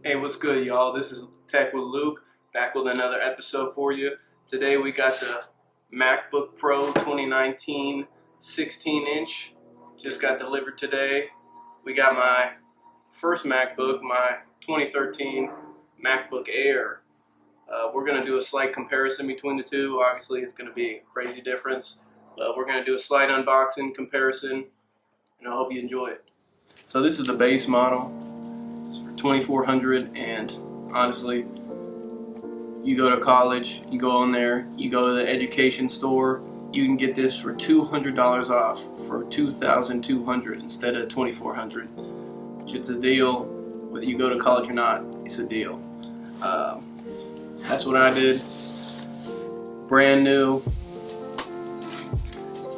Hey, what's good, y'all? This is Tech with Luke, back with another episode for you. Today we got the MacBook Pro 2019 16-inch. Just got delivered today. We got my first MacBook, my 2013 MacBook Air. We're going to do a slight comparison between the two. Obviously, it's going to be a crazy difference, but we're going to do a slight unboxing comparison, and I hope you enjoy it. So this is the base model. $2,400, and honestly, you go to college, you go on there, you go to the education store, you can get this for $200 off for $2,200 instead of $2,400. It's a deal. Whether you go to college or not, it's a deal. That's what I did. Brand new.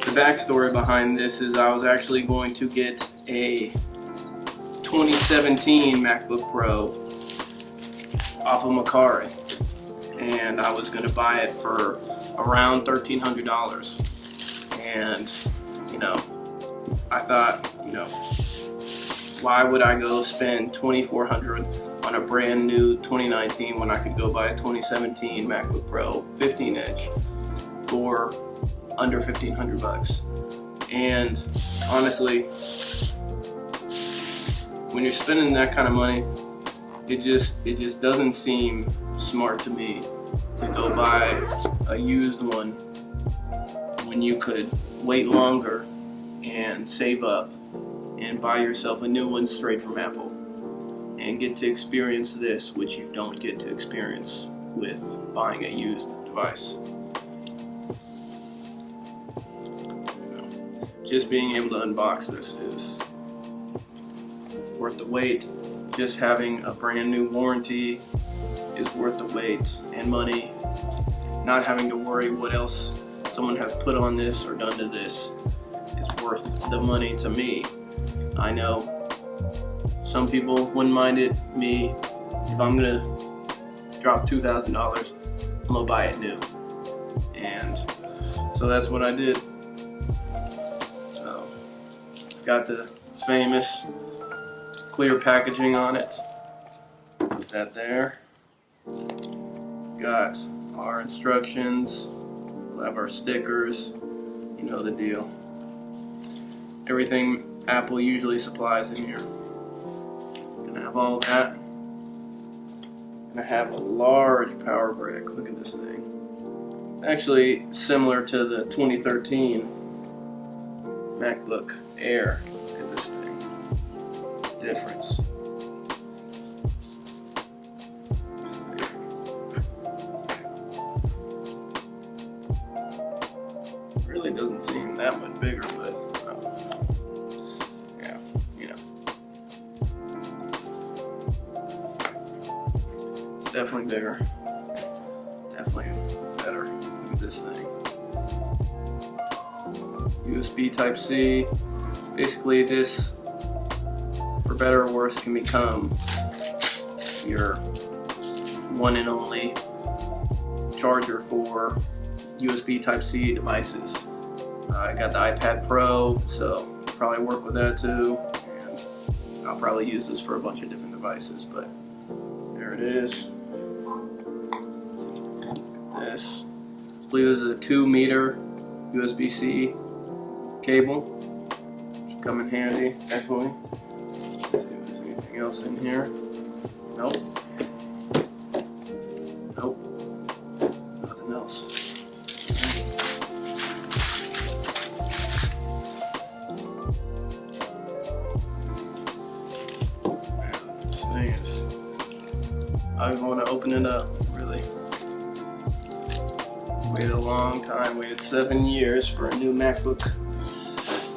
The backstory behind this is I was actually going to get a 2017 MacBook Pro off of Macari, and I was going to buy it for around $1,300. And I thought, why would I go spend $2,400 on a brand new 2019 when I could go buy a 2017 MacBook Pro 15-inch for under $1,500? And honestly, when you're spending that kind of money, it just doesn't seem smart to me to go buy a used one when you could wait longer and save up and buy yourself a new one straight from Apple and get to experience this, which you don't get to experience with buying a used device. Just being able to unbox this is worth the wait. Just having a brand new warranty is worth the wait and money. Not having to worry what else someone has put on this or done to this is worth the money to me. I know some people wouldn't mind it. Me, if I'm gonna drop $2,000, I'm gonna buy it new. And so that's what I did. So it's got the famous clear packaging on it. Put that there. Got our instructions. We'll have our stickers. You know the deal. Everything Apple usually supplies in here. Gonna have all that. Gonna have a large power brick. Look at this thing. It's actually similar to the 2013 MacBook Air. Look at this thing. Difference. Really doesn't seem that much bigger, but yeah, it's definitely bigger. Definitely better. Look at this thing. USB Type-C. Basically, this, for better or worse, can become your one and only charger for USB Type-C devices. I got the iPad Pro, so probably work with that too, and I'll probably use this for a bunch of different devices, but there it is. This, I believe this is a 2-meter USB-C cable, which will come in handy, definitely. Anything else in here? Nope. Nope. Nothing else. This thing is, I want to open it up, really. Waited a long time, waited 7 years for a new MacBook.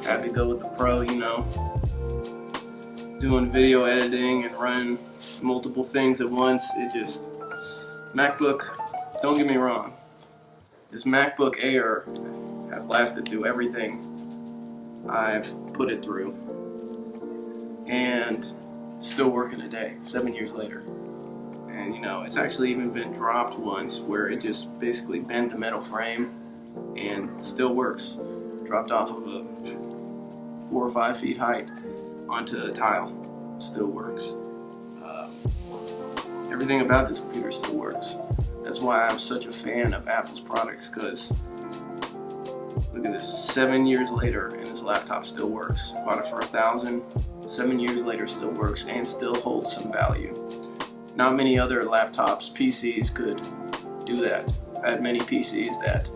Had to go with the Pro, doing video editing and running multiple things at once. MacBook, don't get me wrong, this MacBook Air has lasted through everything I've put it through, and still working today, 7 years later. And it's actually even been dropped once where it just basically bent the metal frame and still works. Dropped off of a 4 or 5 feet height onto a tile, still works. everything about this computer still works. That's why I'm such a fan of Apple's products, because look at this, 7 years later and this laptop still works. Bought it for $1,000, 7 years later still works and still holds some value. Not many other laptops, PCs could do that. I had many PCs that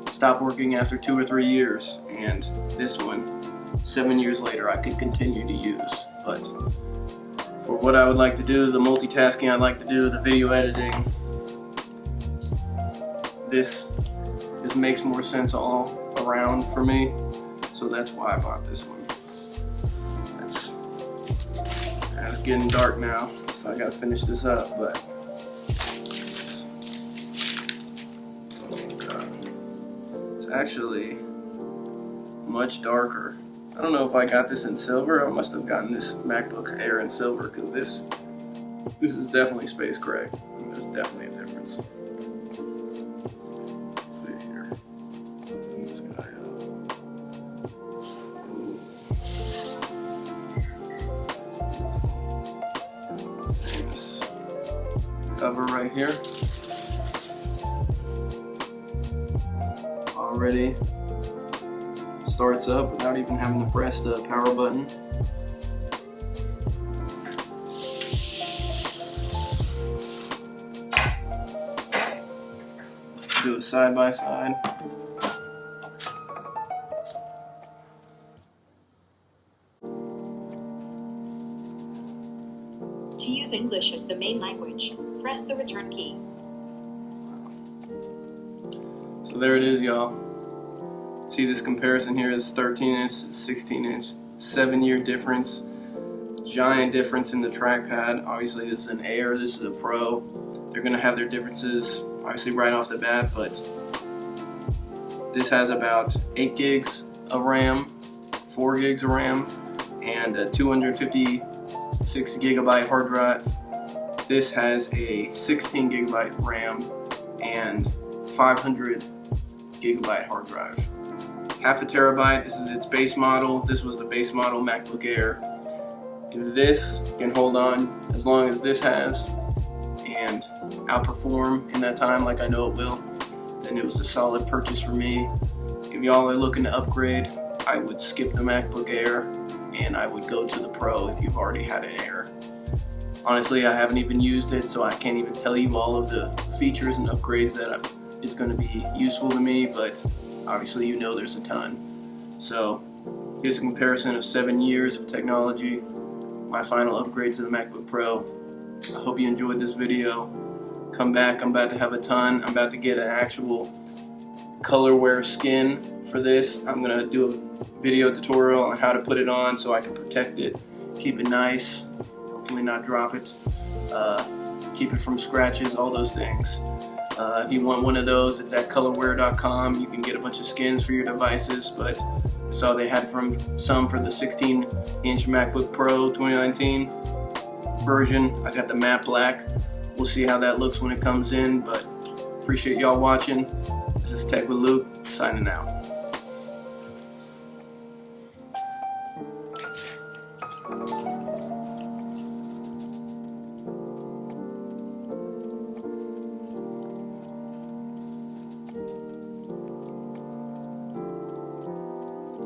stopped working after 2 or 3 years, and this one, 7 years later, I could continue to use. But for what I would like to do, the multitasking I'd like to do, the video editing, this just makes more sense all around for me. So that's why I bought this one. It's getting dark now, so I gotta finish this up, but oh God. It's actually much darker. I don't know if I got this in silver. I must have gotten this MacBook Air in silver, because this is definitely space gray. There's definitely a difference. Let's see here. Bring this guy up. This cover right here. Already starts up without even having to press the power button. Do it side by side. To use English as the main language, press the return key. So there it is, y'all. See, this comparison here is 13 inch, 16 inch, 7-year difference. Giant difference in the trackpad. Obviously this is an Air, this is a Pro. They're gonna have their differences obviously right off the bat, but this has about 8 gigs of RAM, 4 gigs of RAM, and a 256 gigabyte hard drive. This has a 16 gigabyte RAM and 500 gigabyte hard drive. Half a terabyte, this is its base model. This was the base model MacBook Air. If this can hold on as long as this has and outperform in that time like I know it will, then it was a solid purchase for me. If y'all are looking to upgrade, I would skip the MacBook Air and I would go to the Pro if you've already had an Air. Honestly, I haven't even used it, so I can't even tell you all of the features and upgrades that is going to be useful to me, but obviously you know there's a ton. So here's a comparison of 7 years of technology, my final upgrade to the MacBook Pro. I hope you enjoyed this video. Come back, I'm about to have a ton. I'm about to get an actual colorware skin for this. I'm gonna do a video tutorial on how to put it on so I can protect it, keep it nice, hopefully not drop it, keep it from scratches, all those things. If you want one of those, it's at colorware.com. You can get a bunch of skins for your devices, but I saw they had some for the 16-inch MacBook Pro 2019 version. I got the matte black. We'll see how that looks when it comes in, but appreciate y'all watching. This is Tech with Luke, signing out.